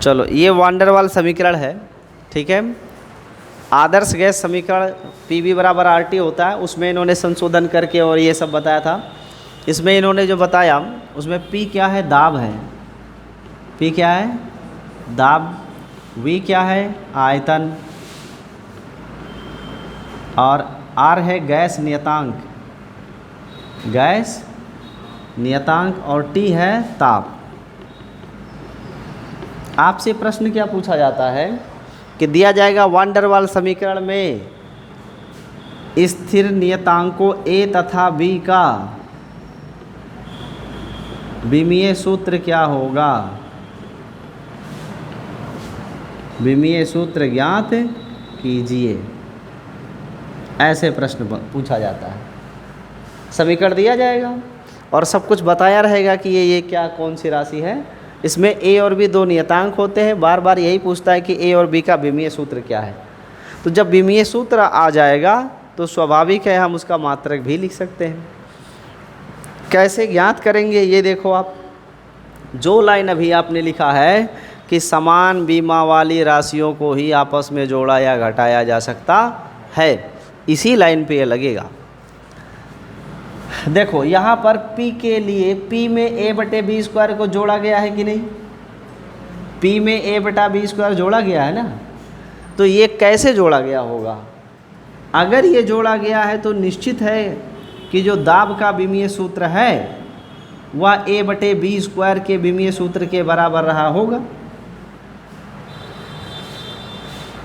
चलो, ये वांडर वाल समीकरण है, ठीक है। आदर्श गैस समीकरण PV बराबर RT होता है, उसमें इन्होंने संशोधन करके और ये सब बताया था। इसमें इन्होंने जो बताया उसमें P क्या है, दाब है। P क्या है, दाब। V क्या है, आयतन। और R है गैस नियतांक, गैस नियतांक। और T है ताप। आपसे प्रश्न क्या पूछा जाता है कि दिया जाएगा वांडर वाल समीकरण में स्थिर नियतांकों A तथा B का विमीय सूत्र क्या होगा। विमीय सूत्र ज्ञात कीजिए, ऐसे प्रश्न पूछा जाता है। समीकरण दिया जाएगा और सब कुछ बताया रहेगा कि ये क्या कौन सी राशि है। इसमें A और B दो नियतांक होते हैं। बार बार यही पूछता है कि A और B का विमीय सूत्र क्या है। तो जब विमीय सूत्र आ जाएगा तो स्वाभाविक है हम उसका मात्रक भी लिख सकते हैं। कैसे ज्ञात करेंगे ये देखो आप, जो लाइन अभी आपने लिखा है कि समान बीमा वाली राशियों को ही आपस में जोड़ा या घटाया जा सकता है, इसी लाइन पे ये लगेगा। देखो यहाँ पर P के लिए P में A/B² को जोड़ा गया है कि नहीं। P में A/B² जोड़ा गया है ना। तो ये कैसे जोड़ा गया होगा। अगर ये जोड़ा गया है तो निश्चित है कि जो दाब का विमीय सूत्र है वह A/B² के विमीय सूत्र के बराबर रहा होगा।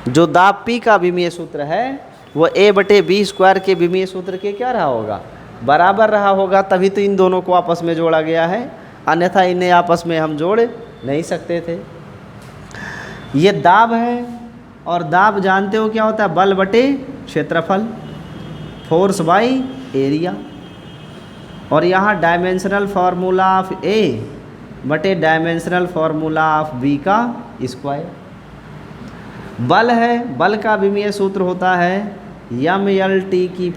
जो दाब P का विमीय सूत्र है वह A/B² के विमीय सूत्र के क्या रहा होगा, बराबर रहा होगा। तभी तो इन दोनों को आपस में जोड़ा गया है, अन्यथा इन्हें आपस में हम जोड़ नहीं सकते थे। ये दाब है और दाब जानते हो क्या होता है, बल बटे क्षेत्रफल, फोर्स बाई एरिया। और यहाँ डायमेंशनल फार्मूला ऑफ A बटे डायमेंशनल फार्मूला ऑफ B का स्क्वायर। बल है, बल का विमीय सूत्र होता है mLT⁻²।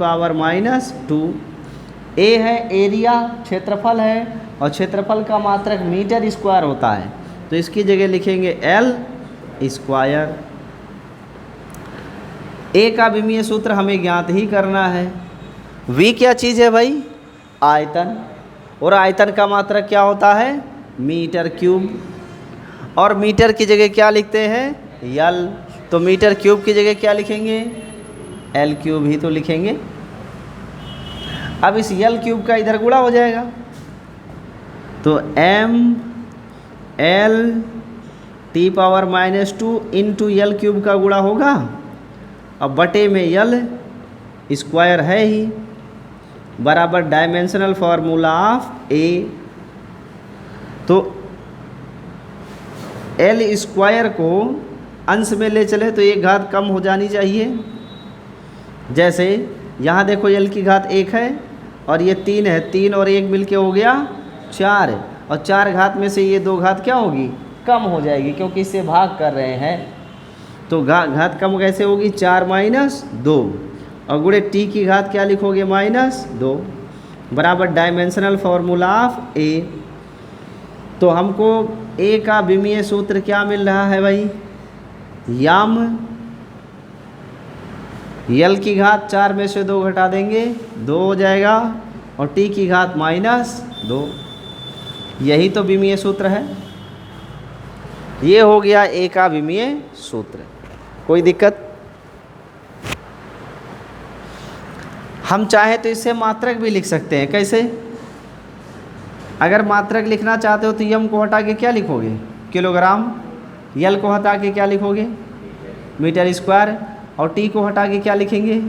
A है एरिया, क्षेत्रफल है, और क्षेत्रफल का मात्रक मीटर स्क्वायर होता है, तो इसकी जगह लिखेंगे L²। A का विमीय सूत्र हमें ज्ञात ही करना है। V क्या चीज़ है भाई, आयतन, और आयतन का मात्रक क्या होता है, मीटर क्यूब। और मीटर की जगह क्या लिखते हैं, L, तो मीटर क्यूब की जगह क्या लिखेंगे, L³ ही तो लिखेंगे। अब इस L³ का इधर गुणा हो जाएगा तो mLT⁻² इंटू L³ का गुणा होगा। अब बटे में L² है ही, बराबर डायमेंशनल फार्मूला ऑफ A। तो L² को अंश में ले चले तो एक घात कम हो जानी चाहिए। जैसे यहाँ देखो L की घात 1 है और ये 3 है, 3 और 1 मिलके हो गया 4, और 4 घात में से ये 2 घात क्या होगी, कम हो जाएगी, क्योंकि इससे भाग कर रहे हैं। तो घात कम कैसे होगी, 4 - 2, और गुणे T की घात क्या लिखोगे, -2, बराबर डायमेंशनल फार्मूला ऑफ A। तो हमको A का विमीय सूत्र क्या मिल रहा है भाई, यम L की घात 4 में से 2 घटा देंगे 2 हो जाएगा, और T की घात -2। यही तो विमीय सूत्र है। ये हो गया A का विमीय सूत्र। कोई दिक्कत। हम चाहे तो इससे मात्रक भी लिख सकते हैं। कैसे, अगर मात्रक लिखना चाहते हो तो यम को हटा के क्या लिखोगे, किलोग्राम। L को हटा के क्या लिखोगे, मीटर स्क्वायर, और T को हटा के क्या लिखेंगे,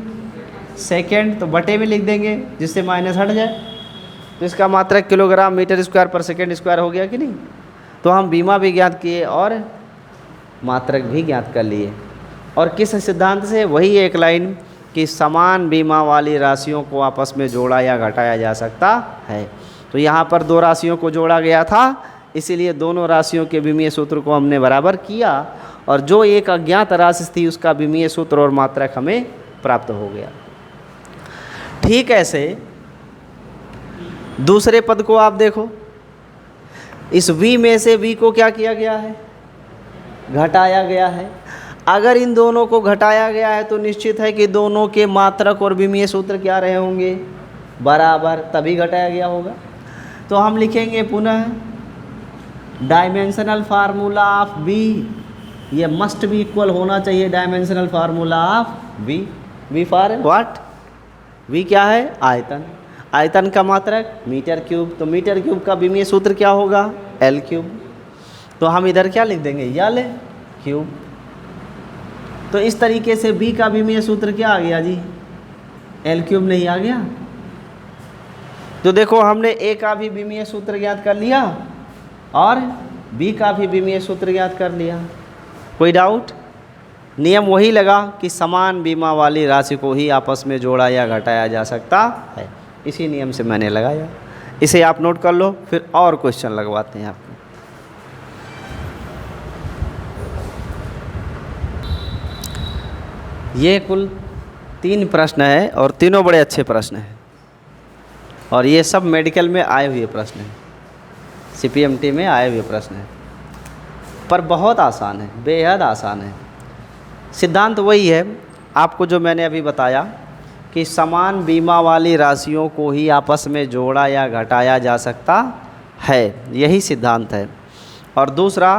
सेकेंड। तो बटे में लिख देंगे जिससे माइनस हट जाए, तो इसका मात्रक किलोग्राम मीटर स्क्वायर पर सेकेंड स्क्वायर हो गया कि नहीं। तो हम बीमा भी ज्ञात किए और मात्रक भी ज्ञात कर लिए। और किस सिद्धांत से, वही एक लाइन कि समान बीमा वाली राशियों को आपस में जोड़ा या घटाया जा सकता है। तो यहाँ पर 2 राशियों को जोड़ा गया था, इसीलिए दोनों राशियों के विमीय सूत्र को हमने बराबर किया, और जो एक अज्ञात राशि थी उसका विमीय सूत्र और मात्रक हमें प्राप्त हो गया। ठीक ऐसे दूसरे पद को आप देखो, इस V में से V को क्या किया गया है, घटाया गया है। अगर इन दोनों को घटाया गया है तो निश्चित है कि दोनों के मात्रक और विमीय सूत्र क्या रहे होंगे, बराबर, तभी घटाया गया होगा। तो हम लिखेंगे पुनः डायमेंशनल फार्मूला ऑफ बी, ये मस्ट भी इक्वल होना चाहिए dimensional formula of B. B for what, B क्या है, आयतन, आयतन का मात्रक मीटर क्यूब, तो मीटर क्यूब का विमीय सूत्र क्या होगा, एल क्यूब। तो हम इधर क्या लिख देंगे, एल क्यूब। तो इस तरीके से बी का विमीय सूत्र क्या आ गया जी, एल क्यूब नहीं आ गया। तो देखो हमने ए का भी विमीय सूत्र ज्ञात कर लिया और बी का भी विमीय सूत्र ज्ञात कर लिया। कोई डाउट, नियम वही लगा कि समान बीमा वाली राशि को ही आपस में जोड़ा या घटाया जा सकता है, इसी नियम से मैंने लगाया। इसे आप नोट कर लो, फिर और क्वेश्चन लगवाते हैं आपको। ये कुल 3 प्रश्न है और तीनों बड़े अच्छे प्रश्न हैं और ये सब मेडिकल में आए हुए प्रश्न हैं, सीपीएमटी में आए हुए प्रश्न हैं, पर बहुत आसान है, बेहद आसान है। सिद्धांत वही है आपको जो मैंने अभी बताया कि समान बीमा वाली राशियों को ही आपस में जोड़ा या घटाया जा सकता है, यही सिद्धांत है। और दूसरा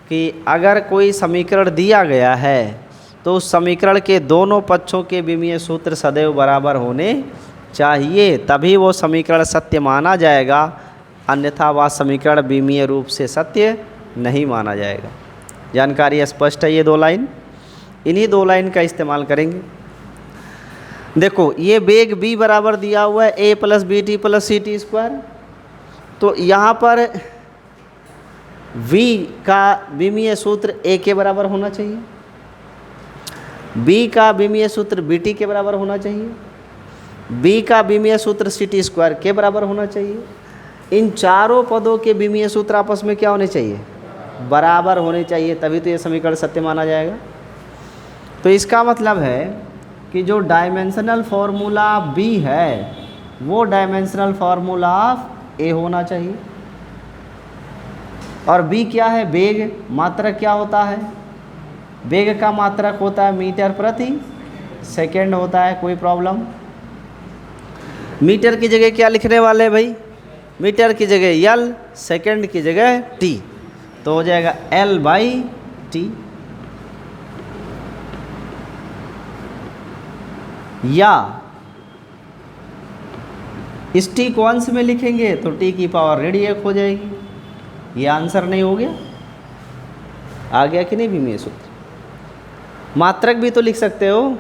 कि अगर कोई समीकरण दिया गया है तो उस समीकरण के दोनों पक्षों के विमीय सूत्र सदैव बराबर होने चाहिए, तभी वो समीकरण सत्य माना जाएगा, अन्यथा वह समीकरण विमीय रूप से सत्य नहीं माना जाएगा। जानकारी स्पष्ट है? ये 2 लाइन, इन्हीं 2 लाइन का इस्तेमाल करेंगे। देखो ये वेग b बराबर दिया हुआ है a plus B T plus C T square, तो यहाँ पर v का विमीय सूत्र a के बराबर होना चाहिए, b का विमीय सूत्र bt के बराबर होना चाहिए, b का विमीय सूत्र सी टी स्क्वायर के बराबर होना चाहिए। इन चारों पदों के विमीय सूत्र आपस में क्या होने चाहिए, बराबर होने चाहिए, तभी तो ये समीकरण सत्य माना जाएगा। तो इसका मतलब है कि जो डायमेंशनल फार्मूला ऑफ बी है वो डायमेंशनल फार्मूला ऑफ ए होना चाहिए। और बी क्या है, वेग, मात्रक क्या होता है, वेग का मात्रक होता है मीटर प्रति सेकेंड होता है। कोई प्रॉब्लम? मीटर की जगह क्या लिखने वाले भाई, मीटर की जगह एल, सेकेंड की जगह टी, तो हो जाएगा एल बाई टी। या इस टी को अंश में लिखेंगे तो टी की पावर रेडी 1 हो जाएगी। ये आंसर नहीं हो गया, आ गया कि नहीं विमीय सूत्र। मात्रक भी तो लिख सकते हो,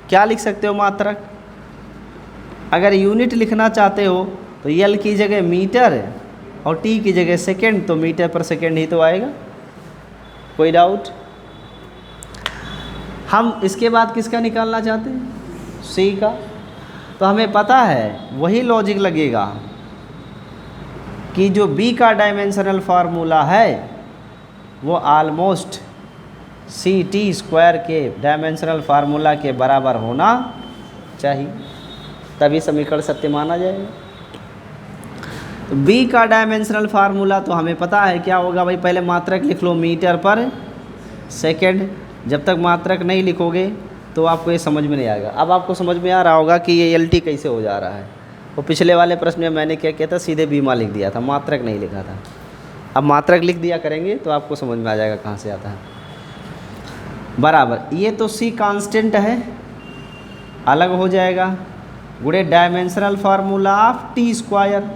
क्या लिख सकते हो मात्रक, अगर यूनिट लिखना चाहते हो तो एल की जगह मीटर और टी की जगह सेकेंड, तो मीटर पर सेकेंड ही तो आएगा। कोई डाउट? हम इसके बाद किसका निकालना चाहते हैं, सी का। तो हमें पता है वही लॉजिक लगेगा कि जो बी का डायमेंशनल फार्मूला है वो ऑलमोस्ट सी टी स्क्वायर के डायमेंशनल फार्मूला के बराबर होना चाहिए, तभी समीकरण सत्य माना जाएगा। तो बी का डायमेंशनल फार्मूला तो हमें पता है क्या होगा भाई, पहले मात्रक लिख लो मीटर पर सेकेंड। जब तक मात्रक नहीं लिखोगे तो आपको ये समझ में नहीं आएगा। अब आपको समझ में आ रहा होगा कि ये एल टी कैसे हो जा रहा है। वो पिछले वाले प्रश्न में मैंने क्या किया था, सीधे बीमा लिख दिया था, मात्रक नहीं लिखा था। अब मात्रक लिख दिया करेंगे तो आपको समझ में आ जाएगा कहाँ से आता है। बराबर, ये तो सी कांस्टेंट है, अलग हो जाएगा, गुणे dimensional formula of T square.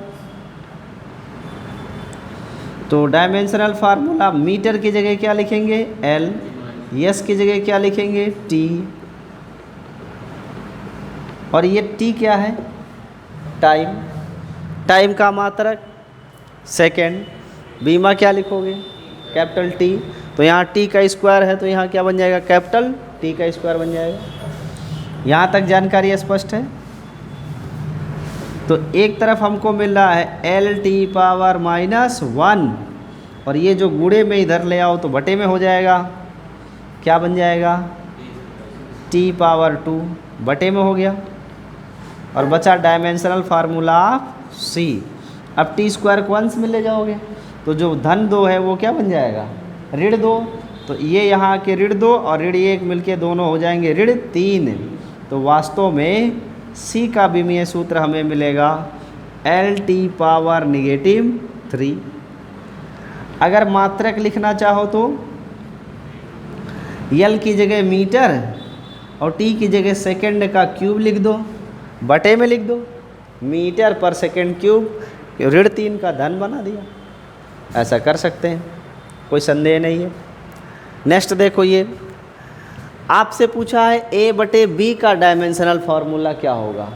तो डायमेंशनल फार्मूला मीटर की जगह क्या लिखेंगे, एल, यस की जगह क्या लिखेंगे, टी, और ये टी क्या है, टाइम, टाइम का मात्रक सेकेंड। बीमा क्या लिखोगे, कैपिटल टी, तो यहाँ टी का स्क्वायर है तो यहाँ क्या बन जाएगा, कैपिटल टी का स्क्वायर बन जाएगा। यहाँ तक जानकारी स्पष्ट है? तो एक तरफ हमको मिल रहा है एल टी पावर -1 और ये जो गुणे में इधर ले आओ तो बटे में हो जाएगा, क्या बन जाएगा, टी पावर 2 बटे में हो गया। और बचा डायमेंशनल फार्मूला ऑफ सी। अब टी स्क्वायर को अंश में ले जाओगे तो जो धन 2 है वो क्या बन जाएगा, ऋण 2, तो ये यहाँ के ऋण 2 और ऋण 1 मिलके दोनों हो जाएंगे ऋण 3। तो वास्तव में सी का विमीय सूत्र हमें मिलेगा L⁻⁻3। अगर मात्रक लिखना चाहो तो L की जगह मीटर और T की जगह सेकंड का क्यूब लिख दो, बटे में लिख दो, मीटर पर सेकंड क्यूब, ऋण 3 का धन बना दिया। ऐसा कर सकते हैं, कोई संदेह नहीं है। नेक्स्ट देखो, ये आपसे पूछा है A/B का डायमेंशनल फार्मूला क्या होगा,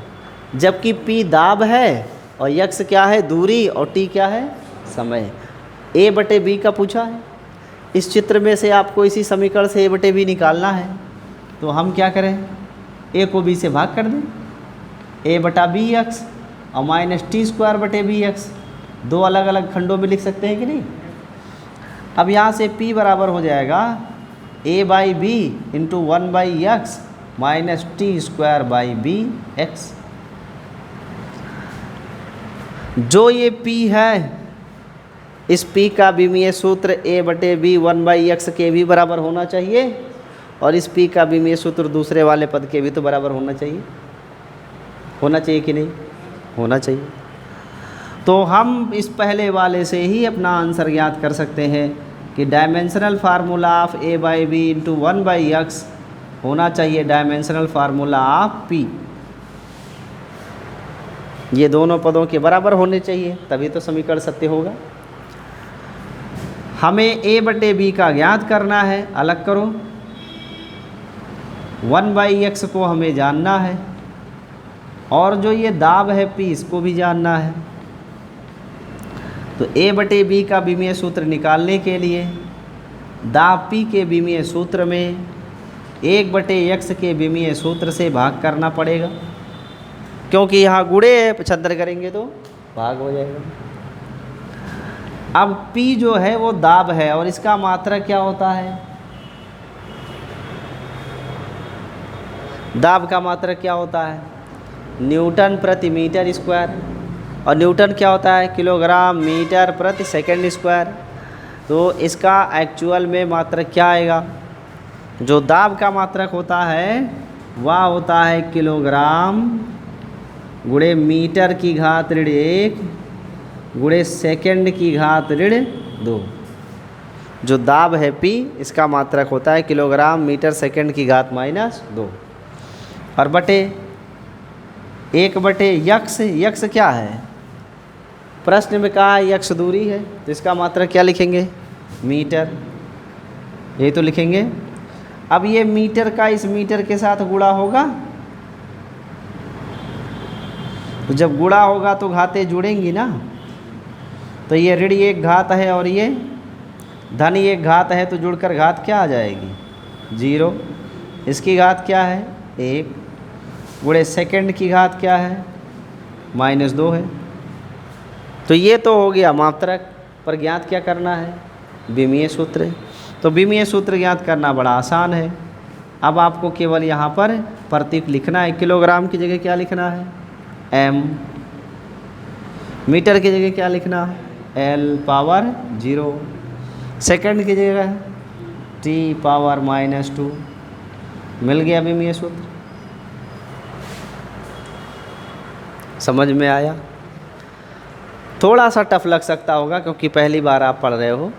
जबकि P दाब है और x क्या है, दूरी, और T क्या है, समय। A/B का पूछा है। इस चित्र में से आपको इसी समीकरण से A/B निकालना है, तो हम क्या करें, A को B से भाग कर दें, A/BX और -T²/BX, दो अलग अलग खंडों में लिख सकते हैं कि नहीं। अब यहाँ से P बराबर हो जाएगा A/B इंटू 1/x -T²/BX। जो ये P है, इस P का विमीय सूत्र A/B 1/x के भी बराबर होना चाहिए, और इस P का विमीय सूत्र दूसरे वाले पद के भी तो बराबर होना चाहिए। होना चाहिए कि नहीं, होना चाहिए। तो हम इस पहले वाले से ही अपना आंसर ज्ञात कर सकते हैं कि dimensional formula of A/B into 1/x होना चाहिए डायमेंशनल फार्मूला ऑफ P। ये दोनों पदों के बराबर होने चाहिए, तभी तो समीकरण सत्य होगा। हमें A/B का ज्ञात करना है, अलग करो, 1/x को हमें जानना है, और जो ये दाब है P इसको भी जानना है। तो A/B का विमीय सूत्र निकालने के लिए दाब P के विमीय सूत्र में 1/x के विमीय सूत्र से भाग करना पड़ेगा, क्योंकि यहाँ गुणे है, पचहत्तर करेंगे तो भाग हो जाएगा। अब P जो है वो दाब है, और इसका मात्रक क्या होता है, दाब का मात्रक क्या होता है, न्यूटन प्रति मीटर स्क्वायर, और न्यूटन क्या होता है, किलोग्राम मीटर प्रति सेकंड स्क्वायर। तो इसका एक्चुअल में मात्रक क्या आएगा, जो दाब का मात्रक होता है वह होता है किलोग्राम गुणे मीटर की घात ऋण 1 गुणे सेकंड की घात ऋण 2। जो दाब है P, इसका मात्रक होता है किलोग्राम मीटर सेकंड की घात -2, और बटे 1/x। यक्स क्या है, प्रश्न में कहा है यक्स दूरी है, तो इसका मात्रक क्या लिखेंगे, मीटर, यही तो लिखेंगे। अब ये मीटर का इस मीटर के साथ गुणा होगा, तो जब गुणा होगा तो घातें जुड़ेंगी ना। तो ये ऋण 1 घात है और ये धन 1 घात है, तो जुड़कर घात क्या आ जाएगी, 0। इसकी घात क्या है, 1, गुणे सेकंड की घात क्या है, -2 है। तो ये तो हो गया मात्रक, पर ज्ञात क्या करना है, विमीय सूत्र। तो विमीय सूत्र ज्ञात करना बड़ा आसान है। अब आपको केवल यहाँ पर प्रतीक लिखना है। किलोग्राम की जगह क्या लिखना है, m, मीटर की जगह क्या लिखना है, L⁻⁻0, सेकंड की जगह T⁻⁻2। मिल गया विमीय सूत्र। समझ में आया। थोड़ा सा टफ लग सकता होगा क्योंकि पहली बार आप पढ़ रहे हो।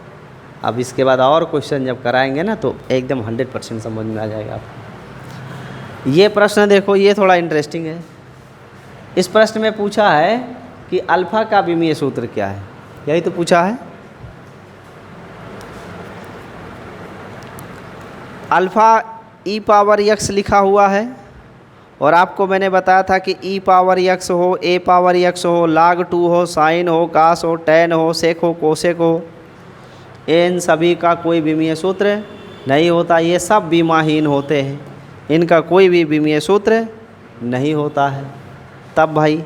अब इसके बाद और क्वेश्चन जब कराएंगे ना तो एकदम 100% समझ में आ जाएगा आपको। ये प्रश्न देखो, ये थोड़ा इंटरेस्टिंग है। इस प्रश्न में पूछा है कि अल्फ़ा का विमीय सूत्र क्या है, यही तो पूछा है। अल्फ़ा e⁻x लिखा हुआ है, और आपको मैंने बताया था कि e⁻x हो, a⁻x हो, log2 हो, साइन हो, कास हो, टैन हो, सेक हो, कोसेक हो, इन सभी का कोई विमीय सूत्र नहीं होता। ये सब विमाहीन होते हैं, इनका कोई भी विमीय सूत्र नहीं होता है। तब भाई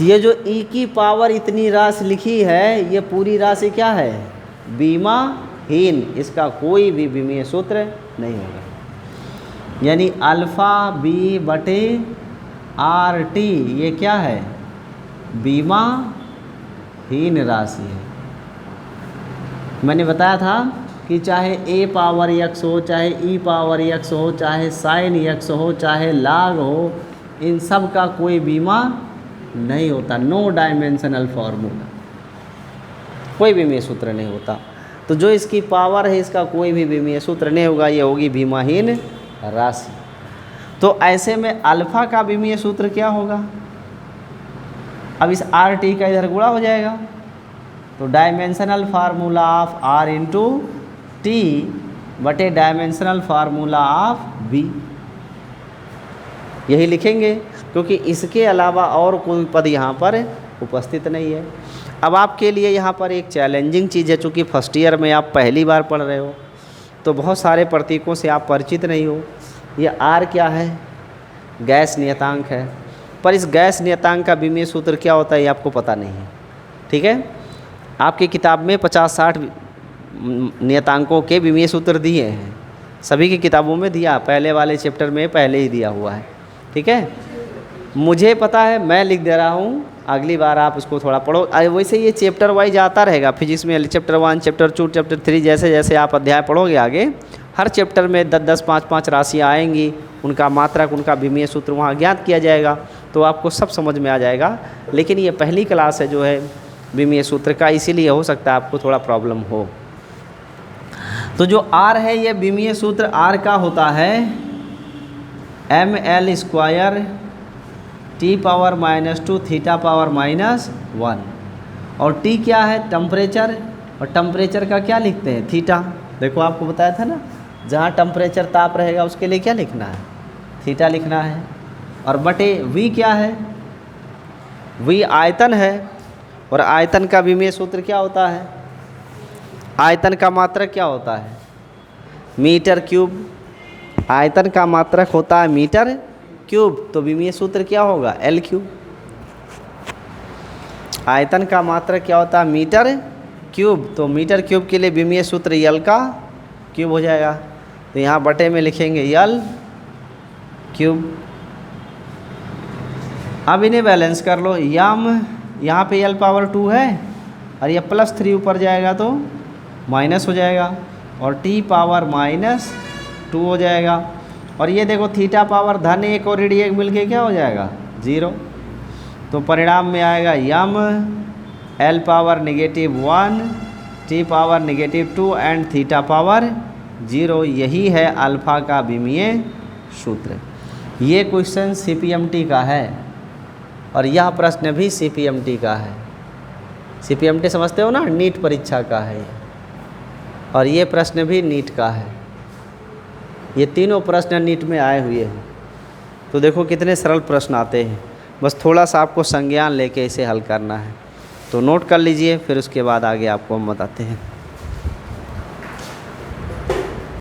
ये जो e की पावर इतनी राशि लिखी है, ये पूरी राशि क्या है, विमाहीन, इसका कोई भी विमीय सूत्र नहीं होगा। यानी α/b/RT ये क्या है, विमाहीन राशि है। मैंने बताया था कि चाहे ए पावर एक्स हो, चाहे ई पावर एक्स हो, चाहे साइन एक्स हो, चाहे लाग हो, इन सब का कोई बीमा नहीं होता। नो डायमेंशनल फार्मूला, कोई बीमीय सूत्र नहीं होता। तो जो इसकी पावर है इसका कोई भी बीमीय सूत्र नहीं होगा, ये होगी बीमाहीन राशि। तो ऐसे में अल्फा का बीमीय सूत्र क्या होगा? अब इस आर टी का इधर गुणा हो जाएगा, तो dimensional formula of R into T बटे डायमेंशनल फार्मूला ऑफ बी, यही लिखेंगे क्योंकि इसके अलावा और कोई पद यहाँ पर उपस्थित नहीं है। अब आपके लिए यहाँ पर एक चैलेंजिंग चीज़ है, चूँकि फर्स्ट ईयर में आप पहली बार पढ़ रहे हो तो बहुत सारे प्रतीकों से आप परिचित नहीं हो। ये आर क्या है? गैस नियतांक है, पर इस गैस नियतांक का बीमीय सूत्र क्या होता है ये आपको पता नहीं है। ठीक है, आपकी किताब में 50-60 नियतांकों के बीमीय सूत्र दिए हैं, सभी की किताबों में दिया, पहले वाले चैप्टर में पहले ही दिया हुआ है। ठीक है, मुझे पता है, मैं लिख दे रहा हूँ, अगली बार आप इसको थोड़ा पढ़ो। वैसे ये चैप्टर वाइज आता रहेगा, फिजिक्स में चैप्टर 1, चैप्टर 2, चैप्टर 3, जैसे जैसे आप अध्याय पढ़ोगे आगे, हर चैप्टर में 10-10, 5-5 राशियाँ आएंगी, उनका मात्रक, उनका बीमीय सूत्र वहाँ ज्ञात किया जाएगा, तो आपको सब समझ में आ जाएगा। लेकिन ये पहली क्लास है जो है बीमीय सूत्र का, इसीलिए हो सकता है आपको थोड़ा प्रॉब्लम हो। तो जो आर है ये बीमीय सूत्र आर का होता है ml² T⁻⁻2 θ⁻⁻1, और T क्या है? टेम्परेचर, और टेम्परेचर का क्या लिखते हैं? थीटा। देखो आपको बताया था ना, जहाँ टेम्परेचर ताप रहेगा उसके लिए क्या लिखना है? थीटा लिखना है। और बटे V क्या है? V आयतन है, और आयतन का बीमीय सूत्र क्या होता है? आयतन का मात्रक क्या होता है? Metre cube. आयतन का मात्रक होता है मीटर क्यूब, तो बीमीय सूत्र क्या होगा? L3। आयतन का मात्रक क्या होता है? मीटर क्यूब, तो मीटर क्यूब के लिए बीमीय सूत्र L का क्यूब हो जाएगा, तो यहाँ बटे में लिखेंगे L3। अब इन्हें बैलेंस कर लो, यम यहाँ पे L⁻2 है और ये +3 ऊपर जाएगा तो माइनस हो जाएगा, और T⁻⁻2 हो जाएगा। और ये देखो थीटा पावर (1) और ऋण 1 मिलके क्या हो जाएगा? 0। तो परिणाम में आएगा यम L⁻⁻1 T⁻⁻2 एंड θ⁻0। यही है अल्फ़ा का बीमीय सूत्र। ये क्वेश्चन CPMT का है, और यह प्रश्न भी CPMT का है। CPMT समझते हो ना, नीट परीक्षा का है, और ये प्रश्न भी नीट का है। ये तीनों प्रश्न नीट में आए हुए हैं। तो देखो कितने सरल प्रश्न आते हैं, बस थोड़ा सा आपको संज्ञान लेके इसे हल करना है। तो नोट कर लीजिए, फिर उसके बाद आगे आपको हम बताते हैं।